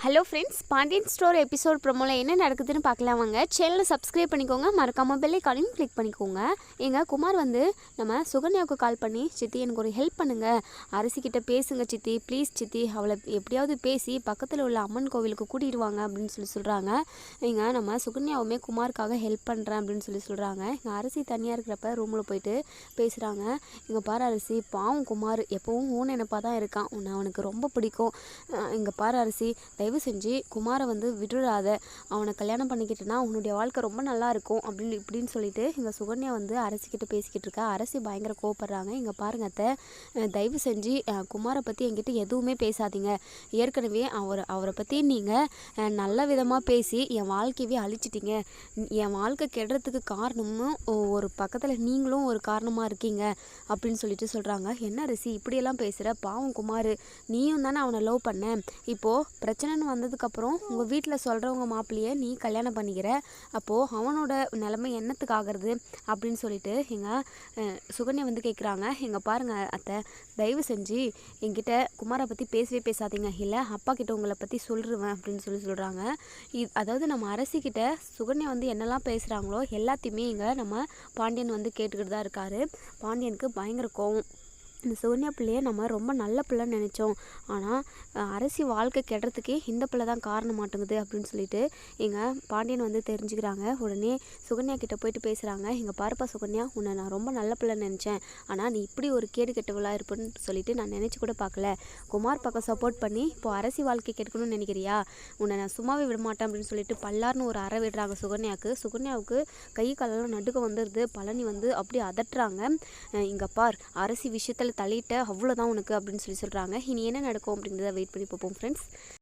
Hello friends, Pandian store episode ப்ரோமோவில் என்ன நடக்குதுன்னு பார்க்கலாம் வாங்க. சேனலை சப்ஸ்கிரைப் பண்ணிக்கோங்க, மறக்காமல் பெல் ஐகானையும் கிளிக் பண்ணிக்கோங்க. எங்கள் குமார் வந்து நம்ம சுகன்யாவுக்கு கால் பண்ணி, சித்தி எனக்கு ஒரு ஹெல்ப் பண்ணுங்கள், அரசிக்கிட்ட பேசுங்க சித்தி, ப்ளீஸ் சித்தி, அவளை எப்படியாவது பேசி பக்கத்தில் உள்ள அம்மன் கோவிலுக்கு கூட்டிடுவாங்க அப்படின்னு சொல்கிறாங்க. நம்ம சுகன்யாவுமே குமாருக்காக ஹெல்ப் பண்ணுறேன் அப்படின்னு சொல்கிறாங்க. எங்கள் அரசி தனியாக இருக்கிறப்ப ரூமில் போயிட்டு பேசுகிறாங்க. இங்கே பாரு அரசி, பாவம் குமார் எப்போவும் ஊன் நினைப்பாக தான் இருக்கான், உன்னை அவனுக்கு ரொம்ப பிடிக்கும். இங்கே பாரு அரசி, தயவு செஞ்சு குமாரை வந்து விட்டுடாத, அவனை கல்யாணம் பண்ணிக்கிட்டேன்னா உன்னுடைய வாழ்க்கை ரொம்ப நல்லா இருக்கும் இப்படின்னு சொல்லிட்டு எங்கள் சுகன்யா வந்து அரசிக்கிட்ட பேசிக்கிட்டு இருக்கா. அரசி பயங்கர கோவப்படுறாங்க. இங்கே பாருங்க அத்தை, தயவு செஞ்சு குமாரை பற்றி என்கிட்ட எதுவுமே பேசாதீங்க. ஏற்கனவே அவரை பற்றி நீங்கள் நல்ல விதமாக பேசி என் வாழ்க்கையவே அழிச்சிட்டிங்க. என் வாழ்க்கை கெடுறதுக்கு காரணமும் ஒரு பக்கத்தில் நீங்களும் ஒரு காரணமாக இருக்கீங்க அப்படின்னு சொல்லிட்டு சொல்கிறாங்க. என்ன அரசி இப்படியெல்லாம் பேசுகிற, பாவம் குமார், நீயும் தானே அவனை லவ் பண்ண, இப்போது பிரச்சனைன்னு வந்ததுக்கப்புறம் உங்கள் வீட்டில் சொல்கிறவங்க மாப்பிள்ளையை நீ கல்யாணம் பண்ணிக்கிற, அப்போது அவனோட நிலைமை என்னத்துக்கு ஆகிறது அப்படின்னு சொல்லிட்டு எங்கள் சுகன்யா வந்து கேட்குறாங்க. பாருங்கள் அத்தை, தயவு செஞ்சு என்கிட்ட குமாரை பற்றி பேசவே பேசாதீங்க, இல்லை அப்பா கிட்ட உங்களை பற்றி சொல்லிடுவேன் அப்படின்னு சொல்கிறாங்க. அதாவது நம்ம அரசிக்கிட்ட சுகன்யா வந்து என்னெல்லாம் பேசுகிறாங்களோ எல்லாத்தையுமே நம்ம பாண்டியன் வந்து கேட்டுக்கிட்டு தான் இருக்காரு. பாண்டியனுக்கு பயங்கர கோவம். இந்த சுகன்யா பிள்ளையை நம்ம ரொம்ப நல்ல பிள்ளைன்னு நினச்சோம், ஆனால் அரசி வாழ்க்கை கெடுறதுக்கே இந்த பிள்ளை தான் காரணம் மாட்டேங்குது அப்படின்னு சொல்லிட்டு பாண்டியன் வந்து தெரிஞ்சுக்கிறாங்க. உடனே சுகன்யா கிட்ட போயிட்டு பேசுகிறாங்க. பாருப்பா சுகன்யா, உன்னை நான் ரொம்ப நல்ல பிள்ளைன்னு நினச்சேன், ஆனால் நீ இப்படி ஒரு கேடு கெட்டவளாக இருப்புன்னு சொல்லிட்டு நான் நினச்சி கூட பார்க்கல. குமார் பக்கம் சப்போர்ட் பண்ணி இப்போது அரசி வாழ்க்கை கெடுக்கணும்னு நினைக்கிறியா, உன்னை நான் சும்மாவே விட மாட்டேன் அப்படின்னு சொல்லிட்டு பல்லார்னு ஒரு அறை விடுறாங்க சுகன்யாவுக்கு. சுகன்யாவுக்கு கை காலெல்லாம் நடுக்க வந்துடுது. பழனி வந்து அப்படி அதட்டுறாங்க. இங்கே பார், அரசி விஷயத்தில் தலையிட்ட அவ்வளோதான் உனக்கு அப்படின்னு சொல்கிறாங்க. இனி என்ன நடக்கும் அப்படின்றத வெயிட் பண்ணி பார்ப்போம் ஃப்ரெண்ட்ஸ்.